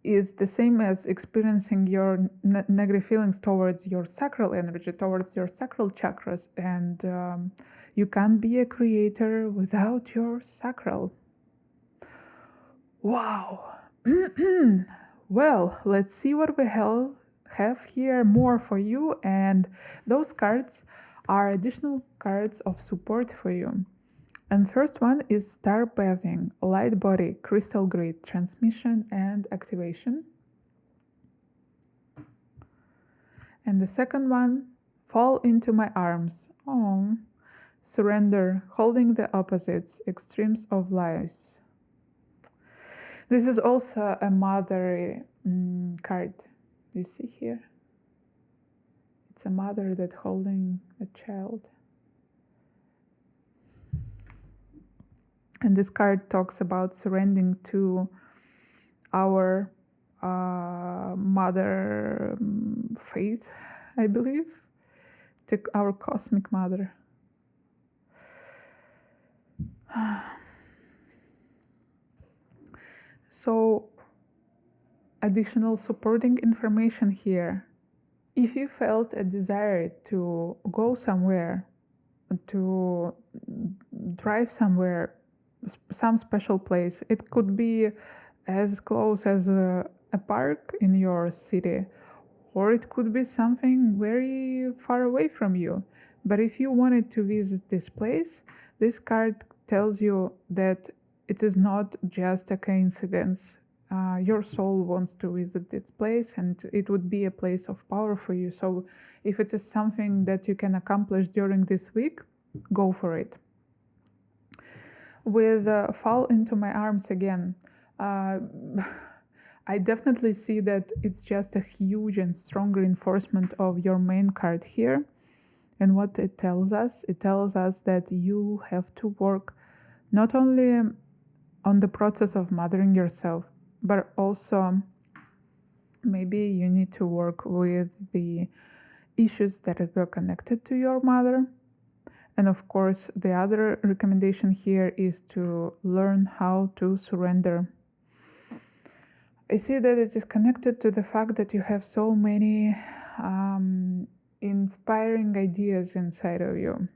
the same as experiencing your negative feelings towards your sacral energy, towards your sacral chakras. And you can't be a creator without your sacral. Wow. Well, let's see what we have here more for you. And those cards are additional cards of support for you. And first one is Star Bathing, Light Body, Crystal Grid, Transmission and Activation. And the second one, Fall into My Arms. Oh, Surrender, Holding the Opposites, Extremes of Lives. This is also a mother card. You see here? It's a mother that's holding a child. And this card talks about surrendering to our mother faith, I believe, to our cosmic mother. So additional supporting information here. If you felt a desire to go somewhere, to drive somewhere, some special place, it could be as close as a park in your city, or it could be something very far away from you. But if you wanted to visit this place, this card tells you that it is not just a coincidence. Your soul wants to visit this place, and it would be a place of power for you. So if it is something that you can accomplish during this week, go for it. With fall into my arms again, I definitely see that it's just a huge and strong reinforcement of your main card here. And what it tells us that you have to work not only on the process of mothering yourself, but also maybe you need to work with the issues that were connected to your mother. And of course, the other recommendation here is to learn how to surrender. I see that it is connected to the fact that you have so many inspiring ideas inside of you.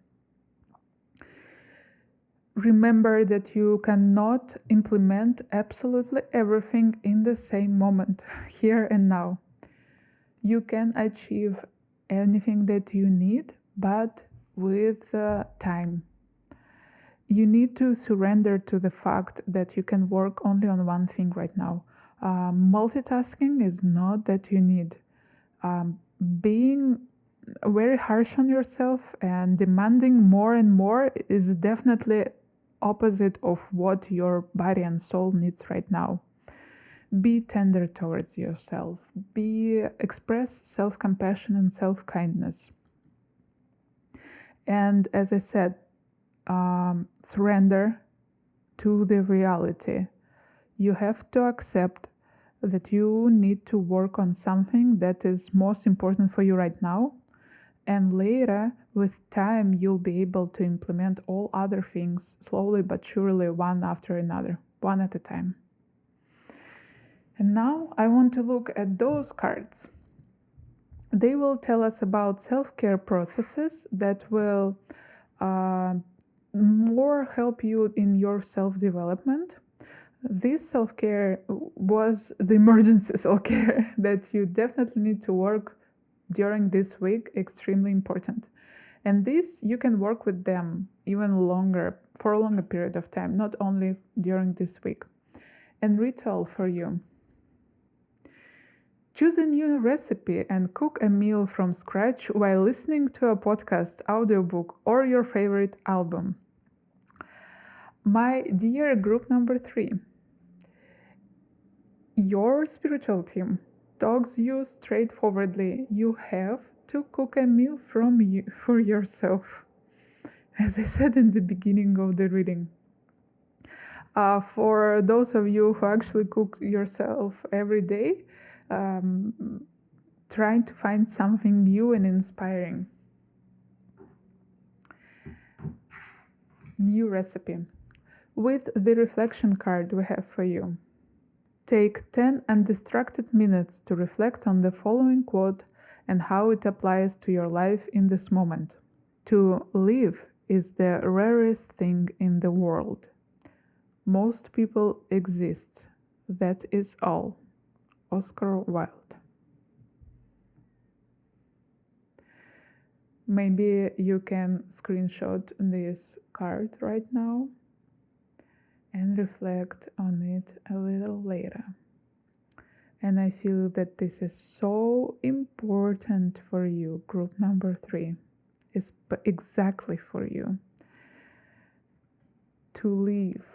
Remember that you cannot implement absolutely everything in the same moment, here and now. You can achieve anything that you need, but with time. You need to surrender to the fact that you can work only on one thing right now. Multitasking is not that you need. Being very harsh on yourself and demanding more and more is definitely opposite of what your body and soul needs right now. Be tender towards yourself. Express self-compassion and self-kindness. And as I said, surrender to the reality. You have to accept that you need to work on something that is most important for you right now. And later, with time, you'll be able to implement all other things slowly but surely, one after another, one at a time. And now I want to look at those cards. They will tell us about self-care processes that will more help you in your self-development. This self-care was the emergency self-care that you definitely need to work during this week, extremely important. And this, you can work with them even longer, for a longer period of time, not only during this week. And ritual for you. Choose a new recipe and cook a meal from scratch while listening to a podcast, audiobook, or your favorite album. My dear group number 3, your spiritual team talks you straightforwardly. You have to cook a meal for yourself, as I said in the beginning of the reading. For those of you who actually cook yourself every day, trying to find something new and inspiring. New recipe. With the reflection card we have for you. Take 10 undistracted minutes to reflect on the following quote and how it applies to your life in this moment. To live is the rarest thing in the world. Most people exist. That is all. Oscar Wilde. Maybe you can screenshot this card right now and reflect on it a little later. And I feel that this is so important for you, group number 3. It's exactly for you. To live.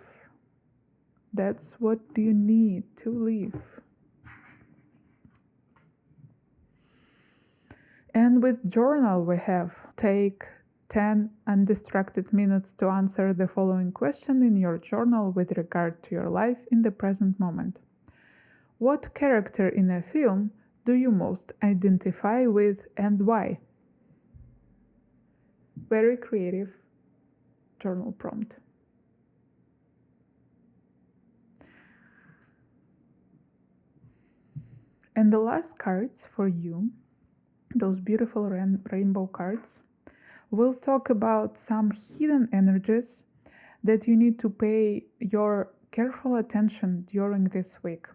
That's what you need to live. And with journal we have take 10 undistracted minutes to answer the following question in your journal with regard to your life in the present moment. What character in a film do you most identify with and why? Very creative journal prompt. And the last cards for you, those beautiful rainbow cards, will talk about some hidden energies that you need to pay your careful attention during this week.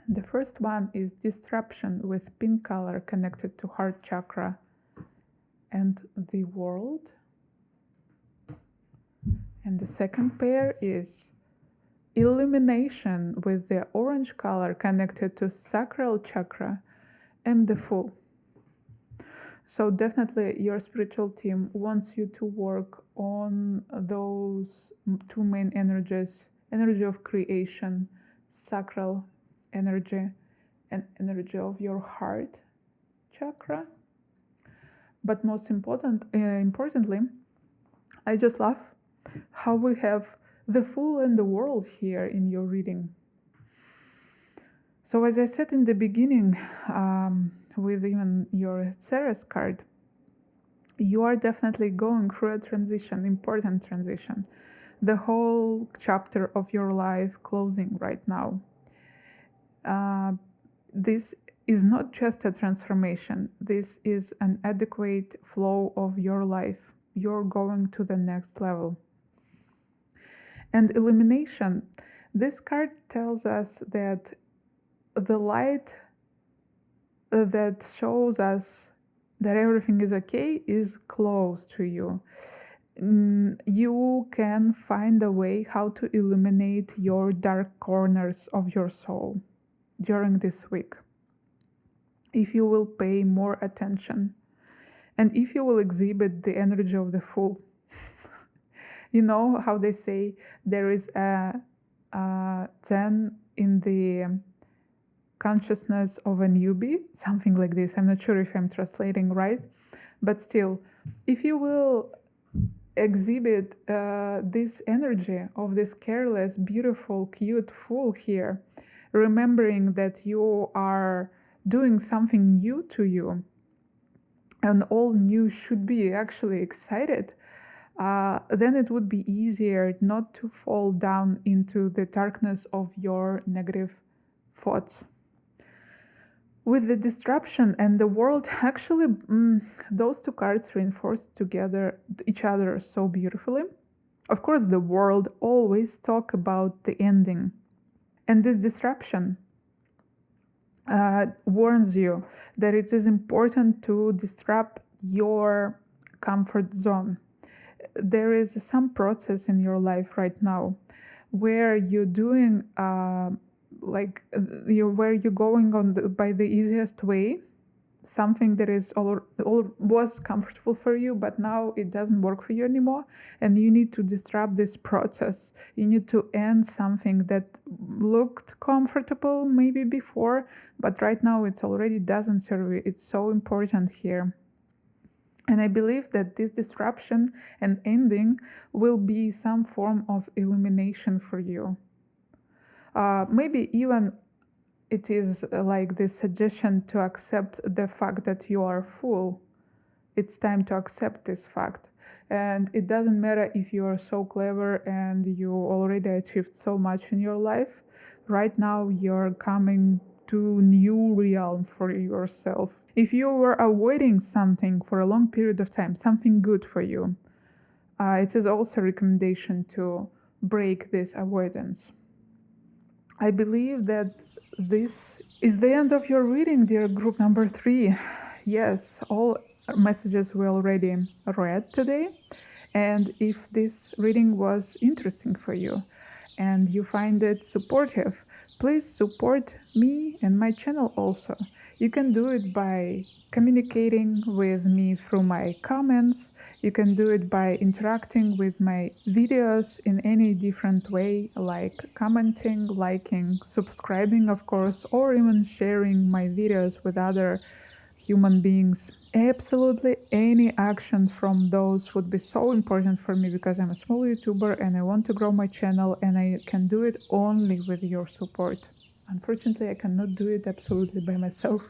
The first one is disruption with pink color connected to heart chakra and the world. And the second pair is illumination with the orange color connected to sacral chakra and the Fool. So definitely your spiritual team wants you to work on those two main energies, energy of creation, sacral energy, and energy of your heart chakra. But most importantly, I just love how we have the Fool and the World here in your reading. So as I said in the beginning, with even your Ceres card, you are definitely going through a transition, important transition. The whole chapter of your life closing right now. This is not just a transformation. This is an adequate flow of your life. You're going to the next level. And illumination. This card tells us that the light that shows us that everything is okay is close to you. You can find a way how to illuminate your dark corners of your soul during this week, if you will pay more attention and if you will exhibit the energy of the Fool. You know how they say there is a zen in the consciousness of a newbie, something like this. I'm not sure if I'm translating right, but still, if you will exhibit this energy of this careless, beautiful, cute Fool here, remembering that you are doing something new to you, and all new should be actually excited, then it would be easier not to fall down into the darkness of your negative thoughts. With the disruption and the world, actually, those two cards reinforce together each other so beautifully. Of course, the world always talk about the ending. And this disruption warns you that it is important to disrupt your comfort zone. There is some process in your life right now where you're doing where you're going on by the easiest way, something that is all was comfortable for you, but now it doesn't work for you anymore, and you need to disrupt this process. You need to end something that looked comfortable maybe before, but right now it already doesn't serve you. It's so important here. And I believe that this disruption and ending will be some form of illumination for you. Maybe even it is like this suggestion to accept the fact that you are Fool. It's time to accept this fact. And it doesn't matter if you are so clever and you already achieved so much in your life. Right now, you're coming to new realm for yourself. If you were avoiding something for a long period of time, something good for you, it is also a recommendation to break this avoidance. I believe that this is the end of your reading, dear group number 3. Yes, all messages we already read today. And if this reading was interesting for you and you find it supportive, please support me and my channel also. You can do it by communicating with me through my comments. You can do it by interacting with my videos in any different way, like commenting, liking, subscribing, of course, or even sharing my videos with other human beings. Absolutely any action from those would be so important for me, because I'm a small YouTuber and I want to grow my channel, and I can do it only with your support. Unfortunately, I cannot do it absolutely by myself.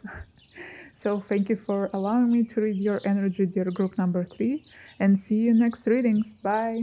So thank you for allowing me to read your energy, dear group number 3, and see you next readings. Bye!